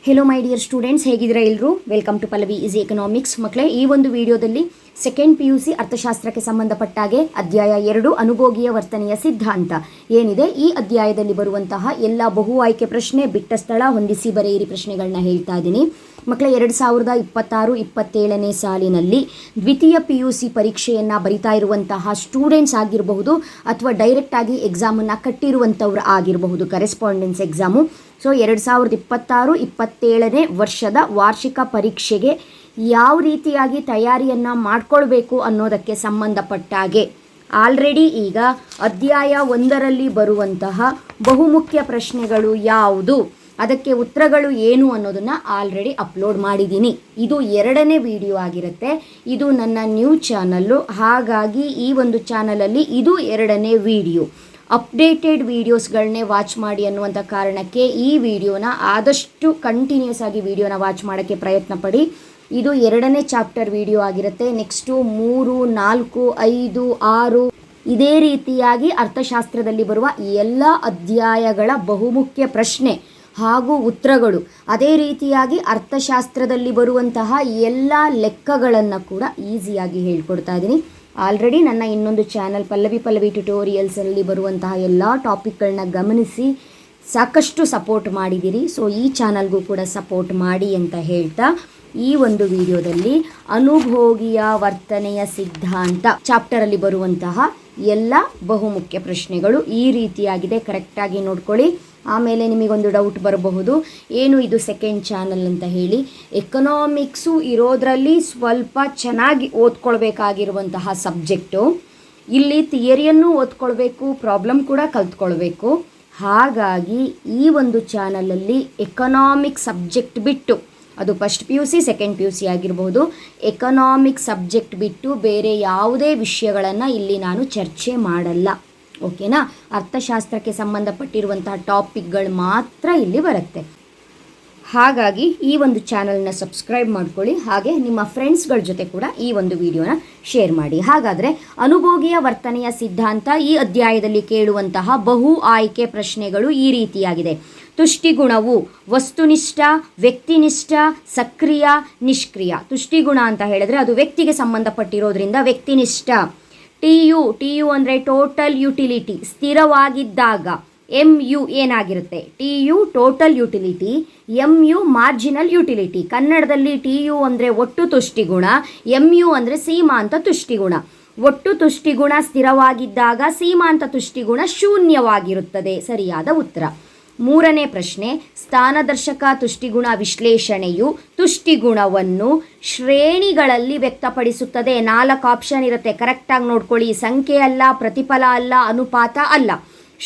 Hello my dear students, ಹೇಗಿದ್ದೀರಾ ಎಲ್ಲರೂ? Welcome to Pallavi easy economics. ಮಕ್ಕಳೇ, ಈ ಒಂದು ವಿಡಿಯೋದಲ್ಲಿ ಸೆಕೆಂಡ್ PUC ಅರ್ಥಶಾಸ್ತ್ರಕ್ಕೆ ಸಂಬಂಧಪಟ್ಟಾಗೆ ಅಧ್ಯಾಯ 2 ಅನುಭೋಗಿಯ ವರ್ತನೆಯ ಸಿದ್ಧಾಂತ ಏನಿದೆ, ಈ ಅಧ್ಯಾಯದಲ್ಲಿ ಬರುವಂತಹ ಎಲ್ಲ ಬಹು ಆಯ್ಕೆ ಪ್ರಶ್ನೆ, ಬಿಟ್ಟ ಸ್ಥಳ, ಹೊಂದಿಸಿ ಬರೆಯಿರಿ ಪ್ರಶ್ನೆಗಳನ್ನ ಹೇಳ್ತಾ ಇದ್ದೀನಿ. ಮಕ್ಕಳೇ, 2026-27ನೇ ಸಾಲಿನಲ್ಲಿ ದ್ವಿತೀಯ PUC ಪರೀಕ್ಷೆಯನ್ನು ಬರಿತಾ ಇರುವಂತಹ ಸ್ಟೂಡೆಂಟ್ಸ್ ಆಗಿರಬಹುದು ಅಥವಾ ಡೈರೆಕ್ಟಾಗಿ ಎಕ್ಸಾಮನ್ನು ಕಟ್ಟಿರುವಂಥವ್ರು ಆಗಿರಬಹುದು, ಕರೆಸ್ಪಾಂಡೆನ್ಸ್ ಎಕ್ಸಾಮು. ಸೊ 2026-27ನೇ ವರ್ಷದ ವಾರ್ಷಿಕ ಪರೀಕ್ಷೆಗೆ ಯಾವ ರೀತಿಯಾಗಿ ತಯಾರಿಯನ್ನು ಮಾಡಿಕೊಳ್ಬೇಕು ಅನ್ನೋದಕ್ಕೆ ಸಂಬಂಧಪಟ್ಟಾಗೆ ಆಲ್ರೆಡಿ ಈಗ ಅಧ್ಯಾಯ 1ರಲ್ಲಿ ಬರುವಂತಹ ಬಹುಮುಖ್ಯ ಪ್ರಶ್ನೆಗಳು ಯಾವುದು, ಅದಕ್ಕೆ ಉತ್ತರಗಳು ಏನು ಅನ್ನೋದನ್ನು ಆಲ್ರೆಡಿ ಅಪ್ಲೋಡ್ ಮಾಡಿದ್ದೀನಿ. ಇದು 2ನೇ ವಿಡಿಯೋ ಆಗಿರುತ್ತೆ. ಇದು ನನ್ನ ನ್ಯೂ ಚಾನಲ್ಲು, ಹಾಗಾಗಿ ಈ ಒಂದು ಚಾನಲಲ್ಲಿ ಇದು 2ನೇ ವಿಡಿಯೋ. ಅಪ್ಡೇಟೆಡ್ ವೀಡಿಯೋಸ್ಗಳನ್ನೇ ವಾಚ್ ಮಾಡಿ ಅನ್ನುವಂಥ ಕಾರಣಕ್ಕೆ ಈ ವಿಡಿಯೋನ ಆದಷ್ಟು ಕಂಟಿನ್ಯೂಸ್ ಆಗಿ ವಿಡಿಯೋನ ವಾಚ್ ಮಾಡೋಕ್ಕೆ ಪ್ರಯತ್ನ ಪಡಿ. ಇದು 2ನೇ ಚಾಪ್ಟರ್ ವಿಡಿಯೋ ಆಗಿರುತ್ತೆ. ನೆಕ್ಸ್ಟು 3, 4, 5, 6 ಇದೇ ರೀತಿಯಾಗಿ ಅರ್ಥಶಾಸ್ತ್ರದಲ್ಲಿ ಬರುವ ಎಲ್ಲ ಅಧ್ಯಾಯಗಳ ಬಹುಮುಖ್ಯ ಪ್ರಶ್ನೆ ಹಾಗೂ ಉತ್ತರಗಳು, ಅದೇ ರೀತಿಯಾಗಿ ಅರ್ಥಶಾಸ್ತ್ರದಲ್ಲಿ ಬರುವಂತಹ ಎಲ್ಲ ಲೆಕ್ಕಗಳನ್ನು ಕೂಡ ಈಸಿಯಾಗಿ ಹೇಳ್ಕೊಡ್ತಾ ಇದ್ದೀನಿ. ಆಲ್ರೆಡಿ ನನ್ನ ಇನ್ನೊಂದು ಚಾನಲ್ ಪಲ್ಲವಿ ಟ್ಯುಟೋರಿಯಲ್ಸಲ್ಲಿ ಬರುವಂತಹ ಎಲ್ಲ ಟಾಪಿಕ್ಗಳನ್ನ ಗಮನಿಸಿ ಸಾಕಷ್ಟು ಸಪೋರ್ಟ್ ಮಾಡಿದ್ದೀರಿ. ಸೊ ಈ ಚಾನಲ್ಗೂ ಕೂಡ ಸಪೋರ್ಟ್ ಮಾಡಿ ಅಂತ ಹೇಳ್ತಾ, ಈ ಒಂದು ವಿಡಿಯೋದಲ್ಲಿ ಅನುಭೋಗಿಯ ವರ್ತನೆಯ ಸಿದ್ಧಾಂತ ಚಾಪ್ಟರಲ್ಲಿ ಬರುವಂತಹ ಎಲ್ಲ ಬಹುಮುಖ್ಯ ಪ್ರಶ್ನೆಗಳು ಈ ರೀತಿಯಾಗಿದೆ. ಕರೆಕ್ಟಾಗಿ ನೋಡ್ಕೊಳ್ಳಿ. ಆಮೇಲೆ ನಿಮಗೊಂದು ಡೌಟ್ ಬರಬಹುದು, ಏನು ಇದು ಸೆಕೆಂಡ್ ಚಾನಲ್ ಅಂತ ಹೇಳಿ. ಎಕನಾಮಿಕ್ಸು ಇರೋದ್ರಲ್ಲಿ ಸ್ವಲ್ಪ ಚೆನ್ನಾಗಿ ಓದ್ಕೊಳ್ಬೇಕಾಗಿರುವಂತಹ ಸಬ್ಜೆಕ್ಟು. ಇಲ್ಲಿ ಥಿಯರಿಯನ್ನು ಓದ್ಕೊಳ್ಬೇಕು, ಪ್ರಾಬ್ಲಮ್ ಕೂಡ ಕಲ್ತ್ಕೊಳ್ಬೇಕು. ಹಾಗಾಗಿ ಈ ಒಂದು ಚಾನಲಲ್ಲಿ ಎಕನಾಮಿಕ್ ಸಬ್ಜೆಕ್ಟ್ ಬಿಟ್ಟು, ಅದು ಫಸ್ಟ್ PUC ಸೆಕೆಂಡ್ PUC ಆಗಿರ್ಬೋದು, ಎಕನಾಮಿಕ್ ಸಬ್ಜೆಕ್ಟ್ ಬಿಟ್ಟು ಬೇರೆ ಯಾವುದೇ ವಿಷಯಗಳನ್ನು ಇಲ್ಲಿ ನಾನು ಚರ್ಚೆ ಮಾಡಲ್ಲ. ಓಕೆನಾ? ಅರ್ಥಶಾಸ್ತ್ರಕ್ಕೆ ಸಂಬಂಧಪಟ್ಟಿರುವಂತಹ ಟಾಪಿಕ್ಗಳು ಮಾತ್ರ ಇಲ್ಲಿ ಬರುತ್ತೆ. ಹಾಗಾಗಿ ಈ ಒಂದು ಚಾನಲ್ನ ಸಬ್ಸ್ಕ್ರೈಬ್ ಮಾಡ್ಕೊಳ್ಳಿ, ಹಾಗೆ ನಿಮ್ಮ ಫ್ರೆಂಡ್ಸ್ಗಳ ಜೊತೆ ಕೂಡ ಈ ಒಂದು ವಿಡಿಯೋನ ಶೇರ್ ಮಾಡಿ. ಹಾಗಾದರೆ ಅನುಭೋಗಿಯ ವರ್ತನೆಯ ಸಿದ್ಧಾಂತ ಈ ಅಧ್ಯಾಯದಲ್ಲಿ ಕೇಳುವಂತಹ ಬಹು ಆಯ್ಕೆ ಪ್ರಶ್ನೆಗಳು ಈ ರೀತಿಯಾಗಿದೆ. ತುಷ್ಟಿಗುಣವು ವಸ್ತುನಿಷ್ಠ, ವ್ಯಕ್ತಿನಿಷ್ಠ, ಸಕ್ರಿಯ, ನಿಷ್ಕ್ರಿಯ. ತುಷ್ಟಿಗುಣ ಅಂತ ಹೇಳಿದ್ರೆ ಅದು ವ್ಯಕ್ತಿಗೆ ಸಂಬಂಧಪಟ್ಟಿರೋದ್ರಿಂದ ವ್ಯಕ್ತಿನಿಷ್ಠ. TU ಅಂದರೆ ಟೋಟಲ್ ಯುಟಿಲಿಟಿ, ಸ್ಥಿರವಾಗಿದ್ದಾಗ. MU ಏನಾಗಿರುತ್ತೆ? TU total utility, MU marginal utility. ಕನ್ನಡದಲ್ಲಿ TU ಅಂದರೆ ಒಟ್ಟು ತುಷ್ಟಿಗುಣ, MU ಅಂದರೆ ಸೀಮಾಂತ ತುಷ್ಟಿಗುಣ. ಒಟ್ಟು ತುಷ್ಟಿಗುಣ ಸ್ಥಿರವಾಗಿದ್ದಾಗ ಸೀಮಾಂತ ತುಷ್ಟಿಗುಣ ಶೂನ್ಯವಾಗಿರುತ್ತದೆ. ಸರಿಯಾದ ಉತ್ತರ. 3ನೇ ಪ್ರಶ್ನೆ, ಸ್ಥಾನದರ್ಶಕ ತುಷ್ಟಿಗುಣ ವಿಶ್ಲೇಷಣೆಯು ತುಷ್ಟಿಗುಣವನ್ನು ಶ್ರೇಣಿಗಳಲ್ಲಿ ವ್ಯಕ್ತಪಡಿಸುತ್ತದೆ. 4 ಆಪ್ಷನ್ ಇರುತ್ತೆ, ಕರೆಕ್ಟಾಗಿ ನೋಡ್ಕೊಳ್ಳಿ. ಸಂಖ್ಯೆ ಅಲ್ಲ, ಪ್ರತಿಫಲ ಅಲ್ಲ, ಅನುಪಾತ ಅಲ್ಲ,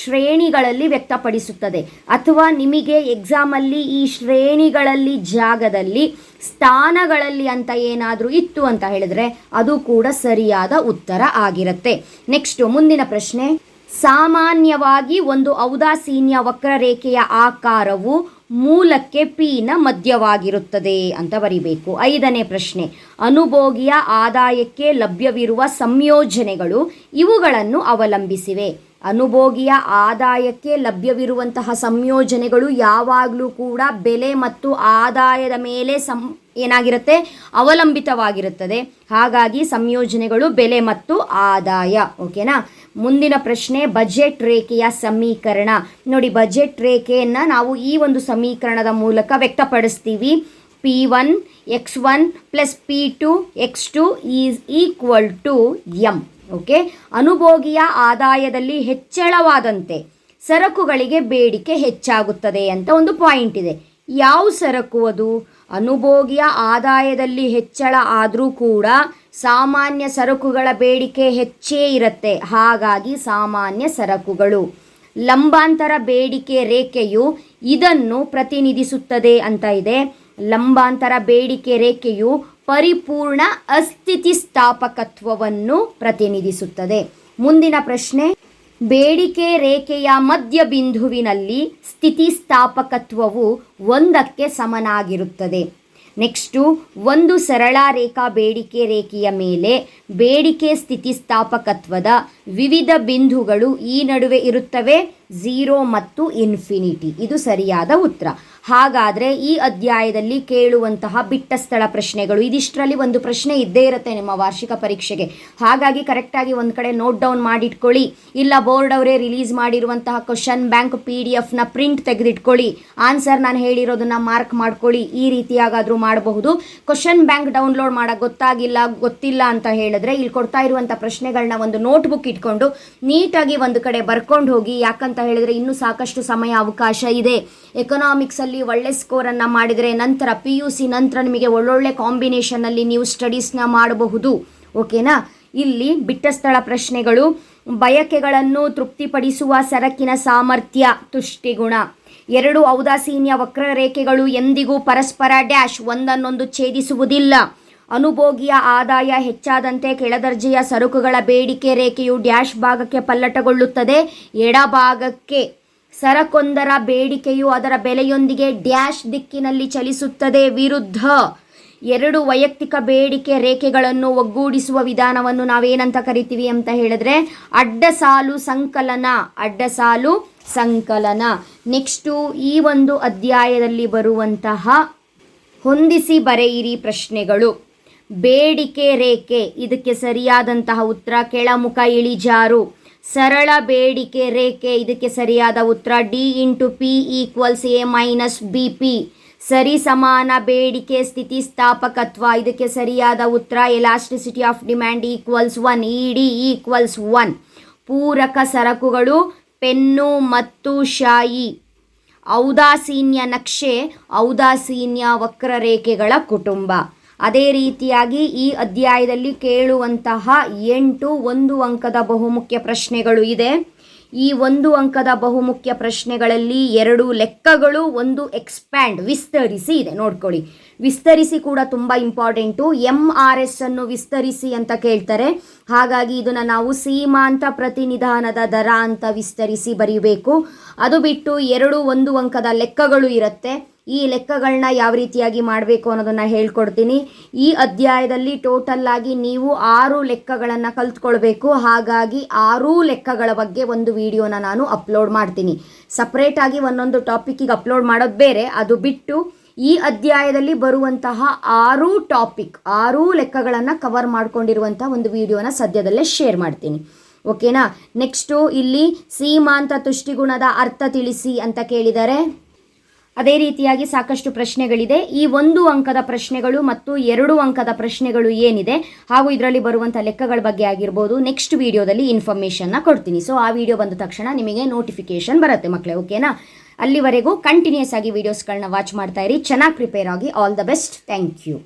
ಶ್ರೇಣಿಗಳಲ್ಲಿ ವ್ಯಕ್ತಪಡಿಸುತ್ತದೆ. ಅಥವಾ ನಿಮಗೆ ಎಕ್ಸಾಮಲ್ಲಿ ಈ ಶ್ರೇಣಿಗಳಲ್ಲಿ ಜಾಗದಲ್ಲಿ ಸ್ಥಾನಗಳಲ್ಲಿ ಅಂತ ಏನಾದರೂ ಇತ್ತು ಅಂತ ಹೇಳಿದ್ರೆ ಅದು ಕೂಡ ಸರಿಯಾದ ಉತ್ತರ ಆಗಿರುತ್ತೆ. ನೆಕ್ಸ್ಟು ಮುಂದಿನ ಪ್ರಶ್ನೆ, ಸಾಮಾನ್ಯವಾಗಿ ಒಂದು ಔದಾಸೀನ್ಯ ವಕ್ರರೇಖೆಯ ಆಕಾರವು ಮೂಲಕ್ಕೆ Pನ ಮಧ್ಯವಾಗಿರುತ್ತದೆ ಅಂತ ಬರಿಬೇಕು. 5ನೇ ಪ್ರಶ್ನೆ, ಅನುಭೋಗಿಯ ಆದಾಯಕ್ಕೆ ಲಭ್ಯವಿರುವ ಸಂಯೋಜನೆಗಳು ಇವುಗಳನ್ನು ಅವಲಂಬಿಸಿವೆ. ಅನುಭೋಗಿಯ ಆದಾಯಕ್ಕೆ ಲಭ್ಯವಿರುವಂತಹ ಸಂಯೋಜನೆಗಳು ಯಾವಾಗಲೂ ಕೂಡ ಬೆಲೆ ಮತ್ತು ಆದಾಯದ ಮೇಲೆ ಏನಾಗಿರುತ್ತೆ? ಅವಲಂಬಿತವಾಗಿರುತ್ತದೆ. ಹಾಗಾಗಿ ಸಂಯೋಜನೆಗಳು ಬೆಲೆ ಮತ್ತು ಆದಾಯ. ಓಕೆನಾ? ಮುಂದಿನ ಪ್ರಶ್ನೆ, ಬಜೆಟ್ ರೇಖೆಯ ಸಮೀಕರಣ. ನೋಡಿ, ಬಜೆಟ್ ರೇಖೆಯನ್ನು ನಾವು ಈ ಒಂದು ಸಮೀಕರಣದ ಮೂಲಕ ವ್ಯಕ್ತಪಡಿಸ್ತೀವಿ. P1 x1 + P2 x2 is equal to M. Okay. ಅನುಭೋಗಿಯ ಆದಾಯದಲ್ಲಿ ಹೆಚ್ಚಳವಾದಂತೆ ಸರಕುಗಳಿಗೆ ಬೇಡಿಕೆ ಹೆಚ್ಚಾಗುತ್ತದೆ ಅಂತ ಒಂದು ಪಾಯಿಂಟ್ ಇದೆ. ಯಾವ ಸರಕು ಅದು? ಅನುಭೋಗಿಯ ಆದಾಯದಲ್ಲಿ ಹೆಚ್ಚಳ ಆದರೂ ಕೂಡ ಸಾಮಾನ್ಯ ಸರಕುಗಳ ಬೇಡಿಕೆ ಹೆಚ್ಚೇ ಇರುತ್ತೆ. ಹಾಗಾಗಿ ಸಾಮಾನ್ಯ ಸರಕುಗಳು. ಲಂಬಾಂತರ ಬೇಡಿಕೆ ರೇಖೆಯು ಇದನ್ನು ಪ್ರತಿನಿಧಿಸುತ್ತದೆ ಅಂತ ಇದೆ. ಲಂಬಾಂತರ ಬೇಡಿಕೆ ರೇಖೆಯು ಪರಿಪೂರ್ಣ ಅಸ್ಥಿತಿಸ್ಥಾಪಕತ್ವವನ್ನು ಪ್ರತಿನಿಧಿಸುತ್ತದೆ. ಮುಂದಿನ ಪ್ರಶ್ನೆ, ಬೇಡಿಕೆ ರೇಖೆಯ ಮಧ್ಯಬಿಂದುವಿನಲ್ಲಿ ಸ್ಥಿತಿಸ್ಥಾಪಕತ್ವವು 1ಕ್ಕೆ ಸಮನಾಗಿರುತ್ತದೆ. ನೆಕ್ಸ್ಟು, ಒಂದು ಸರಳ ರೇಖಾ ಬೇಡಿಕೆ ರೇಖೆಯ ಮೇಲೆ ಬೇಡಿಕೆ ಸ್ಥಿತಿಸ್ಥಾಪಕತ್ವದ ವಿವಿಧ ಬಿಂದುಗಳು ಈ ನಡುವೆ ಇರುತ್ತವೆ, 0 ಮತ್ತು ಇನ್ಫಿನಿಟಿ. ಇದು ಸರಿಯಾದ ಉತ್ತರ. ಹಾಗಾದರೆ ಈ ಅಧ್ಯಾಯದಲ್ಲಿ ಕೇಳುವಂತಹ ಬಿಟ್ಟ ಸ್ಥಳ ಪ್ರಶ್ನೆಗಳು ಇದಿಷ್ಟರಲ್ಲಿ ಒಂದು ಪ್ರಶ್ನೆ ಇದ್ದೇ ಇರುತ್ತೆ ನಿಮ್ಮ ವಾರ್ಷಿಕ ಪರೀಕ್ಷೆಗೆ. ಹಾಗಾಗಿ ಕರೆಕ್ಟಾಗಿ ಒಂದು ಕಡೆ ನೋಟ್ ಡೌನ್ ಮಾಡಿಟ್ಕೊಳ್ಳಿ. ಇಲ್ಲ ಬೋರ್ಡ್ ಅವರೇ ರಿಲೀಸ್ ಮಾಡಿರುವಂತಹ ಕ್ವಶನ್ ಬ್ಯಾಂಕ್ PDF ಪ್ರಿಂಟ್ ತೆಗೆದಿಟ್ಕೊಳ್ಳಿ. ಆನ್ಸರ್ ನಾನು ಹೇಳಿರೋದನ್ನ ಮಾರ್ಕ್ ಮಾಡ್ಕೊಳ್ಳಿ. ಈ ರೀತಿಯಾಗಾದರೂ ಮಾಡಬಹುದು. ಕ್ವಶನ್ ಬ್ಯಾಂಕ್ ಡೌನ್ಲೋಡ್ ಮಾಡೋಕ್ಕೆ ಗೊತ್ತಿಲ್ಲ ಅಂತ ಹೇಳಿದ್ರೆ ಇಲ್ಲಿ ಕೊಡ್ತಾ ಇರುವಂಥ ಪ್ರಶ್ನೆಗಳನ್ನ ಒಂದು ನೋಟ್ಬುಕ್ ಇಟ್ಕೊಂಡು ನೀಟಾಗಿ ಒಂದು ಕಡೆ ಬರ್ಕೊಂಡು ಹೋಗಿ. ಯಾಕಂತ ಹೇಳಿದ್ರೆ ಇನ್ನೂ ಸಾಕಷ್ಟು ಸಮಯ ಅವಕಾಶ ಇದೆ. ಎಕನಾಮಿಕ್ಸಲ್ಲಿ ಒಳ್ಳೆ ಸ್ಕೋರನ್ನು ಮಾಡಿದರೆ ನಂತರ PUC ನಂತರ ನಿಮಗೆ ಒಳ್ಳೊಳ್ಳೆ ಕಾಂಬಿನೇಷನಲ್ಲಿ ನೀವು ಸ್ಟಡೀಸ್ನ ಮಾಡಬಹುದು. ಓಕೆನಾ. ಇಲ್ಲಿ ಬಿಟ್ಟ ಸ್ಥಳ ಪ್ರಶ್ನೆಗಳು: ಬಯಕೆಗಳನ್ನು ತೃಪ್ತಿಪಡಿಸುವ ಸರಕಿನ ಸಾಮರ್ಥ್ಯ ತುಷ್ಟಿಗುಣ. 2 ಔದಾಸೀನ್ಯ ವಕ್ರರೇಖೆಗಳು ಎಂದಿಗೂ ಪರಸ್ಪರ ಡ್ಯಾಶ್ ಒಂದನ್ನೊಂದು ಛೇದಿಸುವುದಿಲ್ಲ. ಅನುಭೋಗಿಯ ಆದಾಯ ಹೆಚ್ಚಾದಂತೆ ಕೆಳದರ್ಜೆಯ ಸರಕುಗಳ ಬೇಡಿಕೆ ರೇಖೆಯು ಡ್ಯಾಶ್ ಭಾಗಕ್ಕೆ ಪಲ್ಲಟಗೊಳ್ಳುತ್ತದೆ. ಎಡಭಾಗಕ್ಕೆ ಸರಕೊಂದರ ಬೇಡಿಕೆಯು ಅದರ ಬೆಲೆಯೊಂದಿಗೆ ಡ್ಯಾಶ್ ದಿಕ್ಕಿನಲ್ಲಿ ಚಲಿಸುತ್ತದೆ. ವಿರುದ್ಧ 2 ವೈಯಕ್ತಿಕ ಬೇಡಿಕೆ ರೇಖೆಗಳನ್ನು ಒಗ್ಗೂಡಿಸುವ ವಿಧಾನವನ್ನು ನಾವೇನಂತ ಕರಿತೀವಿ ಅಂತ ಹೇಳಿದ್ರೆ ಅಡ್ಡಸಾಲು ಸಂಕಲನ. ನೆಕ್ಸ್ಟು ಈ ಒಂದು ಅಧ್ಯಾಯದಲ್ಲಿ ಬರುವಂತಹ ಹೊಂದಿಸಿ ಬರೆಯಿರಿ ಪ್ರಶ್ನೆಗಳು: ಬೇಡಿಕೆ ರೇಖೆ, ಇದಕ್ಕೆ ಸರಿಯಾದಂತಹ ಉತ್ತರ ಕೆಳಮುಖ ಇಳಿಜಾರು. ಸರಳ ಬೇಡಿಕೆ ರೇಖೆ, ಇದಕ್ಕೆ ಸರಿಯಾದ ಉತ್ತರ D × P = A - BP. ಸರಿ ಸಮಾನ ಬೇಡಿಕೆ ಸ್ಥಿತಿಸ್ಥಾಪಕತ್ವ, ಇದಕ್ಕೆ ಸರಿಯಾದ ಉತ್ತರ ಎಲಾಸ್ಟಿಸಿಟಿ ಆಫ್ ಡಿಮ್ಯಾಂಡ್ = 1, ED = 1. ಪೂರಕ ಸರಕುಗಳು ಪೆನ್ನು ಮತ್ತು ಶಾಯಿ. ಔದಾಸೀನ್ಯ ನಕ್ಷೆ, ಔದಾಸೀನ್ಯ ವಕ್ರರೇಖೆಗಳ ಕುಟುಂಬ. ಅದೇ ರೀತಿಯಾಗಿ ಈ ಅಧ್ಯಾಯದಲ್ಲಿ ಕೇಳುವಂತಹ 8 1 ಅಂಕದ ಬಹುಮುಖ್ಯ ಪ್ರಶ್ನೆಗಳು ಇದೆ. ಈ 1 ಅಂಕದ ಬಹುಮುಖ್ಯ ಪ್ರಶ್ನೆಗಳಲ್ಲಿ 2 ಲೆಕ್ಕಗಳು, 1 ಎಕ್ಸ್ಪ್ಯಾಂಡ್ ವಿಸ್ತರಿಸಿ ಇದೆ. ನೋಡ್ಕೊಳ್ಳಿ, ವಿಸ್ತರಿಸಿ ಕೂಡ ತುಂಬ ಇಂಪಾರ್ಟೆಂಟು. MRS ಅನ್ನು ವಿಸ್ತರಿಸಿ ಅಂತ ಕೇಳ್ತಾರೆ. ಹಾಗಾಗಿ ಇದನ್ನು ನಾವು ಸೀಮಾಂತ ಪ್ರತಿನಿಧಾನದ ದರ ಅಂತ ವಿಸ್ತರಿಸಿ ಬರೀಬೇಕು. ಅದು ಬಿಟ್ಟು 2 1 ಅಂಕದ ಲೆಕ್ಕಗಳು ಇರುತ್ತೆ. ಈ ಲೆಕ್ಕಗಳನ್ನ ಯಾವ ರೀತಿಯಾಗಿ ಮಾಡಬೇಕು ಅನ್ನೋದನ್ನು ಹೇಳ್ಕೊಡ್ತೀನಿ. ಈ ಅಧ್ಯಾಯದಲ್ಲಿ ಟೋಟಲ್ ಆಗಿ ನೀವು 6 ಲೆಕ್ಕಗಳನ್ನು ಕಲ್ತ್ಕೊಳ್ಬೇಕು. ಹಾಗಾಗಿ 6 ಲೆಕ್ಕಗಳ ಬಗ್ಗೆ ಒಂದು ವಿಡಿಯೋನ ನಾನು ಅಪ್ಲೋಡ್ ಮಾಡ್ತೀನಿ. ಸಪ್ರೇಟಾಗಿ ಒಂದೊಂದು ಟಾಪಿಕ್ಕಿಗೆ ಅಪ್ಲೋಡ್ ಮಾಡೋದು ಬೇರೆ. ಅದು ಬಿಟ್ಟು ಈ ಅಧ್ಯಾಯದಲ್ಲಿ ಬರುವಂತಹ 6 ಲೆಕ್ಕಗಳನ್ನು ಕವರ್ ಮಾಡ್ಕೊಂಡಿರುವಂಥ ಒಂದು ವಿಡಿಯೋನ ಸದ್ಯದಲ್ಲೇ ಶೇರ್ ಮಾಡ್ತೀನಿ. ಓಕೆನಾ. ನೆಕ್ಸ್ಟು ಇಲ್ಲಿ ಸೀಮಾಂತ ತುಷ್ಟಿಗುಣದ ಅರ್ಥ ತಿಳಿಸಿ ಅಂತ ಕೇಳಿದ್ದಾರೆ. ಅದೇ ರೀತಿಯಾಗಿ ಸಾಕಷ್ಟು ಪ್ರಶ್ನೆಗಳಿದೆ. ಈ 1 ಅಂಕದ ಪ್ರಶ್ನೆಗಳು ಮತ್ತು 2 ಅಂಕದ ಪ್ರಶ್ನೆಗಳು ಏನಿದೆ ಹಾಗೂ ಇದರಲ್ಲಿ ಬರುವಂಥ ಲೆಕ್ಕಗಳ ಬಗ್ಗೆ ಆಗಿರ್ಬೋದು ನೆಕ್ಸ್ಟ್ ವಿಡಿಯೋದಲ್ಲಿ ಇನ್ಫಾರ್ಮೇಷನ್ನ ಕೊಡ್ತೀನಿ. ಸೊ ಆ ವಿಡಿಯೋ ಬಂದ ತಕ್ಷಣ ನಿಮಗೆ ನೋಟಿಫಿಕೇಶನ್ ಬರುತ್ತೆ ಮಕ್ಕಳೇ. ಓಕೆನಾ. ಅಲ್ಲಿವರೆಗೂ ಕಂಟಿನ್ಯೂಸ್ ಆಗಿ ವೀಡಿಯೋಸ್ಗಳನ್ನ ವಾಚ್ ಮಾಡ್ತಾ ಇರಿ. ಚೆನ್ನಾಗಿ ಪ್ರಿಪೇರ್ ಆಗಿ. All the best. Thank you.